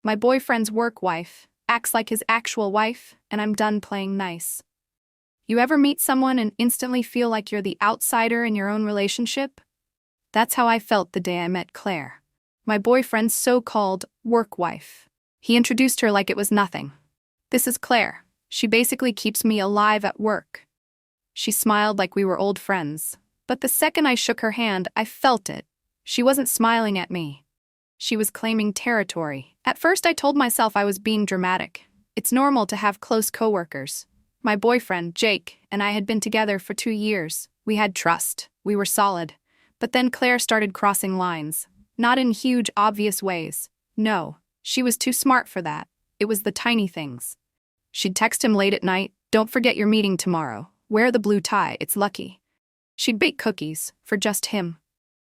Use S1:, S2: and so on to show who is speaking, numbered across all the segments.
S1: My boyfriend's work wife acts like his actual wife, and I'm done playing nice. You ever meet someone and instantly feel like you're the outsider in your own relationship? That's how I felt the day I met Claire, my boyfriend's so-called work wife. He introduced her like it was nothing. This is Claire. She basically keeps me alive at work. She smiled like we were old friends, but the second I shook her hand, I felt it. She wasn't smiling at me. She was claiming territory. At first I told myself I was being dramatic. It's normal to have close coworkers. My boyfriend, Jake, and I had been together for 2 years. We had trust. We were solid. But then Claire started crossing lines. Not in huge, obvious ways. No, she was too smart for that. It was the tiny things. She'd text him late at night, "Don't forget your meeting tomorrow. Wear the blue tie, it's lucky." She'd bake cookies for just him.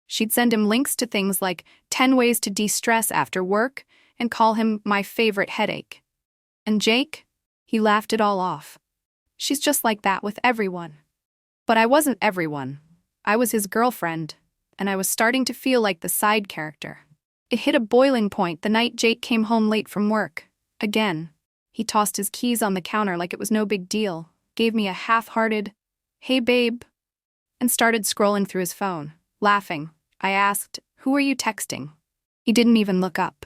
S1: She'd send him links to things like 10 ways to de-stress after work and call him my favorite headache. And Jake? He laughed it all off. She's just like that with everyone. But I wasn't everyone. I was his girlfriend, and I was starting to feel like the side character. It hit a boiling point the night Jake came home late from work. Again. He tossed his keys on the counter like it was no big deal, gave me a half-hearted, "Hey babe," and started scrolling through his phone, laughing. I asked, "Who are you texting?" He didn't even look up.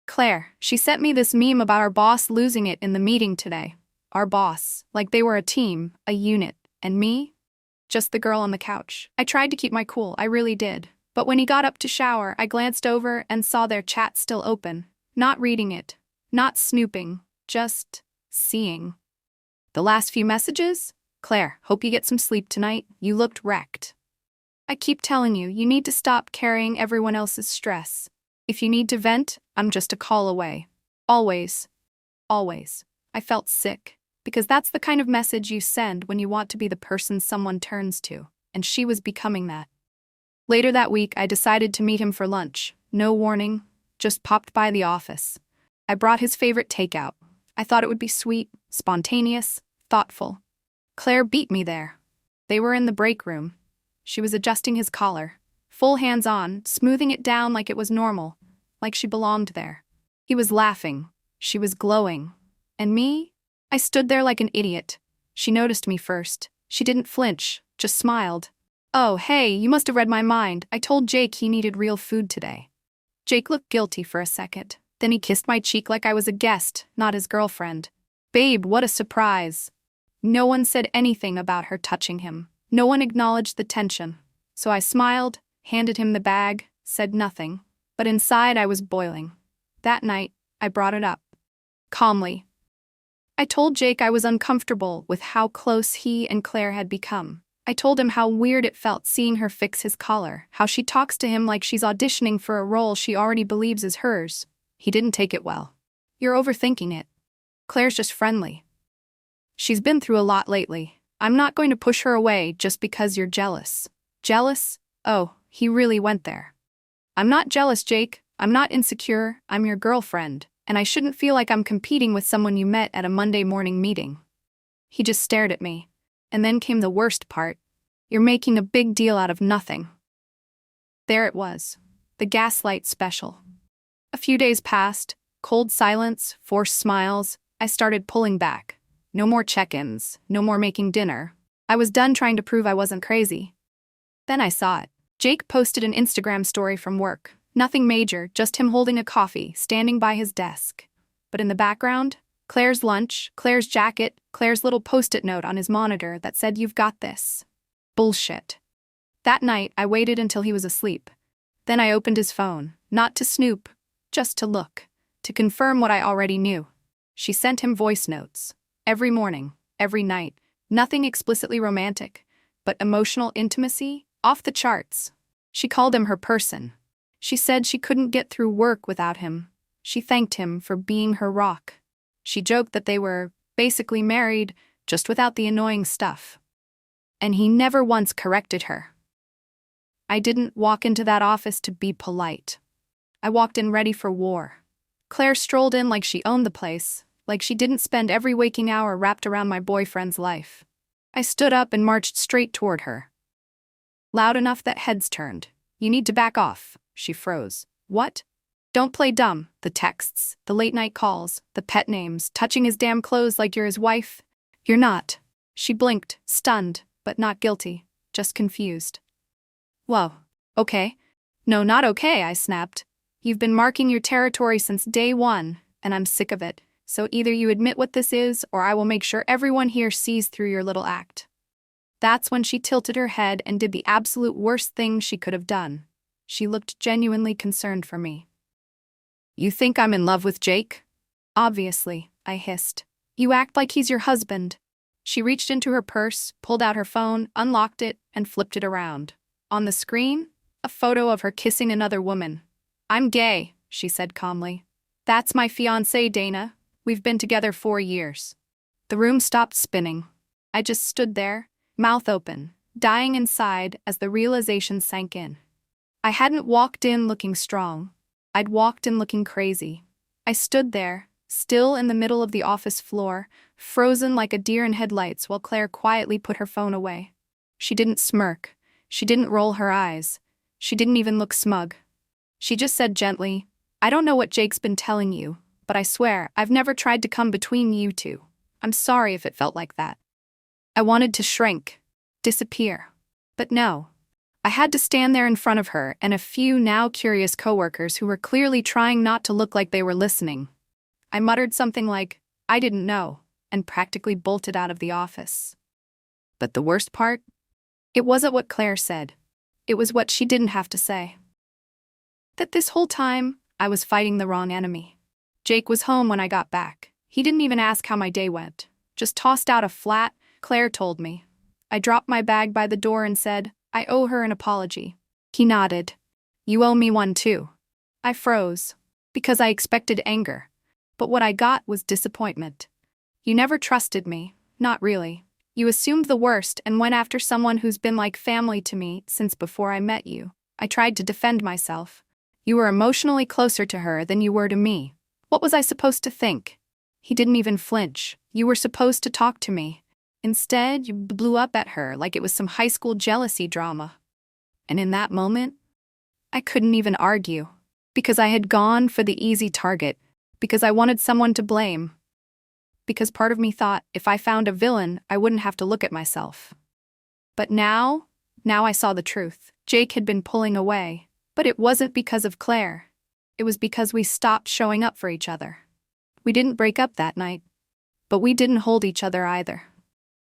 S1: "Claire, she sent me this meme about our boss losing it in the meeting today." Our boss, like they were a team, a unit, and me? Just the girl on the couch. I tried to keep my cool, I really did. But when he got up to shower, I glanced over and saw their chat still open. Not reading it. Not snooping. Just seeing. The last few messages? "Claire, hope you get some sleep tonight. You looked wrecked. I keep telling you, you need to stop carrying everyone else's stress. If you need to vent, I'm just a call away. Always. Always." I felt sick, because that's the kind of message you send when you want to be the person someone turns to, and she was becoming that. Later that week, I decided to meet him for lunch. No warning, just popped by the office. I brought his favorite takeout. I thought it would be sweet, spontaneous, thoughtful. Claire beat me there. They were in the break room. She was adjusting his collar, full hands on, smoothing it down like it was normal, like she belonged there. He was laughing. She was glowing. And me? I stood there like an idiot. She noticed me first. She didn't flinch, just smiled. "Oh, hey, you must have read my mind. I told Jake he needed real food today." Jake looked guilty for a second. Then he kissed my cheek like I was a guest, not his girlfriend. Babe, what a surprise. No one said anything about her touching him. No one acknowledged the tension. So I smiled, handed him the bag, said nothing. But inside I was boiling. That night, I brought it up. Calmly. I told Jake I was uncomfortable with how close he and Claire had become. I told him how weird it felt seeing her fix his collar, how she talks to him like she's auditioning for a role she already believes is hers. He didn't take it well. "You're overthinking it. Claire's just friendly. She's been through a lot lately. I'm not going to push her away just because you're jealous." Jealous? Oh, he really went there. "I'm not jealous, Jake. I'm not insecure. I'm your girlfriend, and I shouldn't feel like I'm competing with someone you met at a Monday morning meeting." He just stared at me. And then came the worst part. "You're making a big deal out of nothing." There it was. The gaslight special. A few days passed. Cold silence, forced smiles. I started pulling back. No more check-ins. No more making dinner. I was done trying to prove I wasn't crazy. Then I saw it. Jake posted an Instagram story from work. Nothing major, just him holding a coffee, standing by his desk. But in the background, Claire's lunch, Claire's jacket, Claire's little post-it note on his monitor that said, "You've got this." Bullshit. That night, I waited until he was asleep. Then I opened his phone, not to snoop, just to look, to confirm what I already knew. She sent him voice notes. Every morning, every night. Nothing explicitly romantic, but emotional intimacy, off the charts. She called him her person. She said she couldn't get through work without him. She thanked him for being her rock. She joked that they were basically married, just without the annoying stuff. And he never once corrected her. I didn't walk into that office to be polite. I walked in ready for war. Claire strolled in like she owned the place, like she didn't spend every waking hour wrapped around my boyfriend's life. I stood up and marched straight toward her. Loud enough that heads turned. "You need to back off." She froze. "What?" Don't play dumb. The texts, the late-night calls, the pet names, touching his damn clothes like you're his wife. You're not. She blinked, stunned, but not guilty, just confused. Whoa. Okay. No, not okay, I snapped. You've been marking your territory since day one, and I'm sick of it. So either you admit what this is, or I will make sure everyone here sees through your little act. That's when she tilted her head and did the absolute worst thing she could have done. She looked genuinely concerned for me. You think I'm in love with Jake? Obviously, I hissed. You act like he's your husband. She reached into her purse, pulled out her phone, unlocked it, and flipped it around. On the screen, a photo of her kissing another woman. I'm gay, she said calmly. That's my fiancé, Dana. We've been together 4 years. The room stopped spinning. I just stood there, mouth open, dying inside as the realization sank in. I hadn't walked in looking strong. I'd walked in looking crazy. I stood there, still in the middle of the office floor, frozen like a deer in headlights while Claire quietly put her phone away. She didn't smirk. She didn't roll her eyes. She didn't even look smug. She just said gently, I don't know what Jake's been telling you, but I swear I've never tried to come between you two. I'm sorry if it felt like that. I wanted to shrink, disappear. But no. I had to stand there in front of her and a few now curious coworkers who were clearly trying not to look like they were listening. I muttered something like, I didn't know, and practically bolted out of the office. But the worst part? It wasn't what Claire said. It was what she didn't have to say. That this whole time, I was fighting the wrong enemy. Jake was home when I got back. He didn't even ask how my day went. Just tossed out a flat, Claire told me. I dropped my bag by the door and said, I owe her an apology. He nodded. You owe me one too. I froze, because I expected anger. But what I got was disappointment. You never trusted me, not really. You assumed the worst and went after someone who's been like family to me since before I met you. I tried to defend myself. You were emotionally closer to her than you were to me. What was I supposed to think? He didn't even flinch. You were supposed to talk to me. Instead, you blew up at her like it was some high school jealousy drama. And in that moment, I couldn't even argue. Because I had gone for the easy target. Because I wanted someone to blame. Because part of me thought if I found a villain, I wouldn't have to look at myself. But now I saw the truth. Jake had been pulling away. But it wasn't because of Claire. It was because we stopped showing up for each other. We didn't break up that night. But we didn't hold each other either.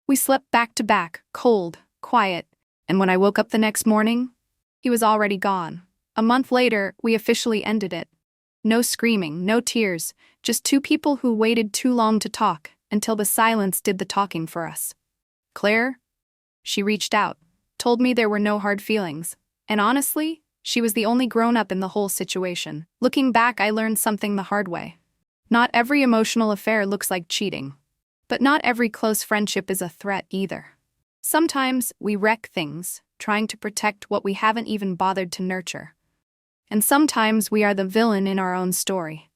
S1: We slept back to back, cold, quiet, and when I woke up the next morning, he was already gone. A month later, we officially ended it. No screaming, no tears, just two people who waited too long to talk, until the silence did the talking for us. Claire? She reached out, told me there were no hard feelings, and honestly, she was the only grown-up in the whole situation. Looking back, I learned something the hard way. Not every emotional affair looks like cheating. But not every close friendship is a threat either. Sometimes we wreck things, trying to protect what we haven't even bothered to nurture. And sometimes we are the villain in our own story.